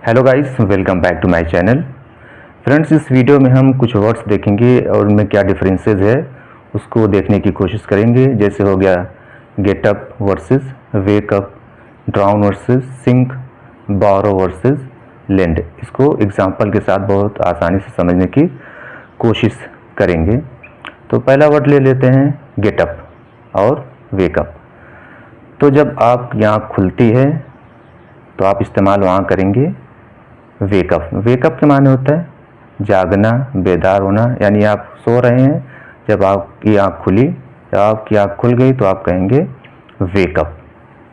Hello guys, welcome back to my channel. Friends, इस video में हम कुछ वर्ड्स देखेंगे और उनमें क्या डिफरेंसेस है उसको देखने की कोशिश करेंगे। जैसे हो गया get up versus wake up, drown versus sink, borrow versus lend. इसको एग्जांपल के साथ बहुत आसानी से समझने की कोशिश करेंगे। तो पहला वर्ड ले लेते हैं गेटअप और वेकअप। तो जब आप आँख खुलती है तो आप इस्तेमाल वहाँ करेंगे वेकअप। वेकअप के माने होता है जागना, बेदार होना, यानी आप सो रहे हैं, जब आपकी आँख खुली, जब आपकी आँख खुल गई तो आप कहेंगे वेकअप।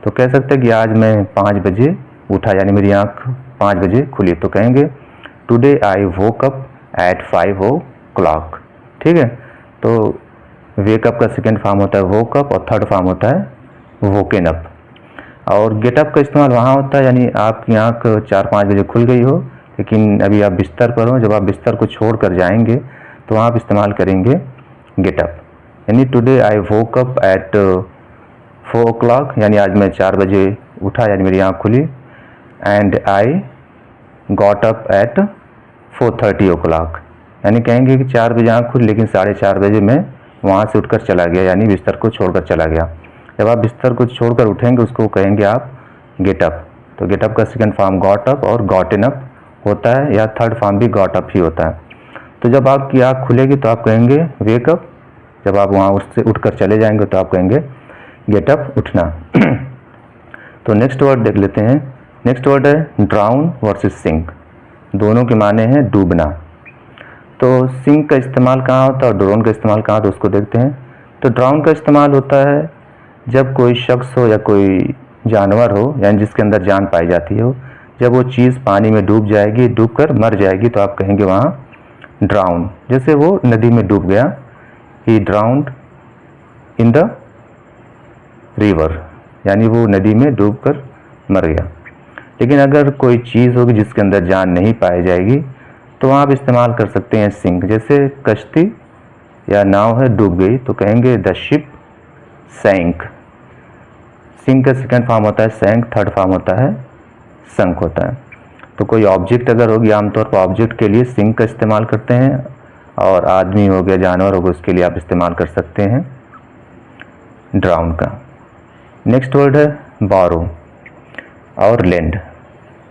तो कह सकते हैं कि आज मैं 5 बजे उठा, यानी मेरी आँख 5 बजे खुली, तो कहेंगे today I woke up at 5 o'clock। ठीक है, तो वेकअप का सेकेंड फॉर्म होता है वोक अप और थर्ड फॉर्म होता है वोकन अप। और गेटअप का इस्तेमाल वहाँ होता है, यानी आपकी आँख 4-5 बजे खुल गई हो लेकिन अभी आप बिस्तर पर हो, जब आप बिस्तर को छोड़ कर जाएंगे तो वहाँ आप इस्तेमाल करेंगे गेटअप। यानी today I woke up at 4 o'clock, यानी आज मैं 4 बजे उठा, यानी मेरी आँख खुली। And I got up at 4:30 o'clock, यानी कहेंगे कि 4 बजे आँख खुली लेकिन 4:30 बजे मैं वहाँ से उठकर चला गया, यानी बिस्तर को छोड़कर चला गया। जब आप बिस्तर को छोड़कर उठेंगे उसको कहेंगे आप गेटअप। तो गेटअप का सेकंड फॉर्म गॉट अप और गॉटन अप होता है, या थर्ड फॉर्म भी गॉट अप ही होता है। तो जब आपकी आँख खुलेगी तो आप कहेंगे वेकअप, जब आप वहाँ उससे उठकर चले जाएंगे तो आप कहेंगे गेटअप, उठना। तो नेक्स्ट वर्ड देख लेते हैं। नेक्स्ट वर्ड है ड्राउन वर्सेस सिंक। दोनों के माने हैं डूबना। तो सिंक का इस्तेमाल कहाँ होता है और ड्राउन का इस्तेमाल कहाँ, तो उसको देखते हैं। तो ड्राउन का इस्तेमाल होता है जब कोई शख्स हो या कोई जानवर हो, यानी जिसके अंदर जान पाई जाती हो, जब वो चीज़ पानी में डूब जाएगी, डूबकर मर जाएगी, तो आप कहेंगे वहाँ ड्राउन। जैसे वो नदी में डूब गया, ही ड्राउंड इन द रिवर, यानी वो नदी में डूबकर मर गया। लेकिन अगर कोई चीज़ होगी जिसके अंदर जान नहीं पाई जाएगी तो वहाँ आप इस्तेमाल कर सकते हैं सिंक। जैसे कश्ती या नाव है, डूब गई, तो कहेंगे द शिप सैंक। सिंक का सेकंड फॉर्म होता है सैंक, थर्ड फॉर्म होता है संक होता है। तो कोई ऑब्जेक्ट अगर होगी, आमतौर पर ऑब्जेक्ट के लिए सिंक का इस्तेमाल करते हैं, और आदमी हो गया, जानवर हो गया, उसके लिए आप इस्तेमाल कर सकते हैं ड्राउन का। नेक्स्ट वर्ड है बोरो और लेंड।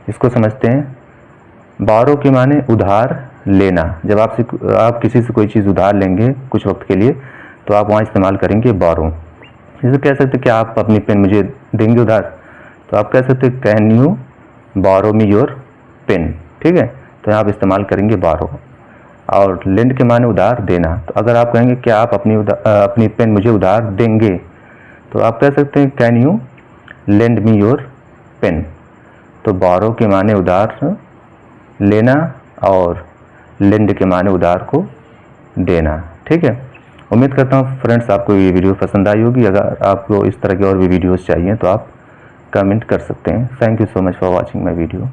इसको समझते हैं। बोरो के माने उधार लेना। जब आप किसी से कोई चीज़ उधार लेंगे कुछ वक्त के लिए तो आप वहाँ इस्तेमाल करेंगे बोरो। जैसे कह सकते कि आप अपनी पेन मुझे देंगे उधार, तो आप कह सकते can you borrow me your pen. ठीक है, तो यहाँ आप इस्तेमाल करेंगे बोरो। और लेंड के माने उधार देना। तो अगर आप कहेंगे क्या आप अपनी पेन मुझे उधार देंगे, तो आप कह सकते हैं can you lend me your pen. तो बोरो के माने उधार लेना और लेंड के माने उधार को देना। ठीक है, उम्मीद करता हूँ फ्रेंड्स आपको ये वीडियो पसंद आई होगी। अगर आपको इस तरह के और भी वीडियोस चाहिए तो आप कमेंट कर सकते हैं। Thank you so much for watching my video.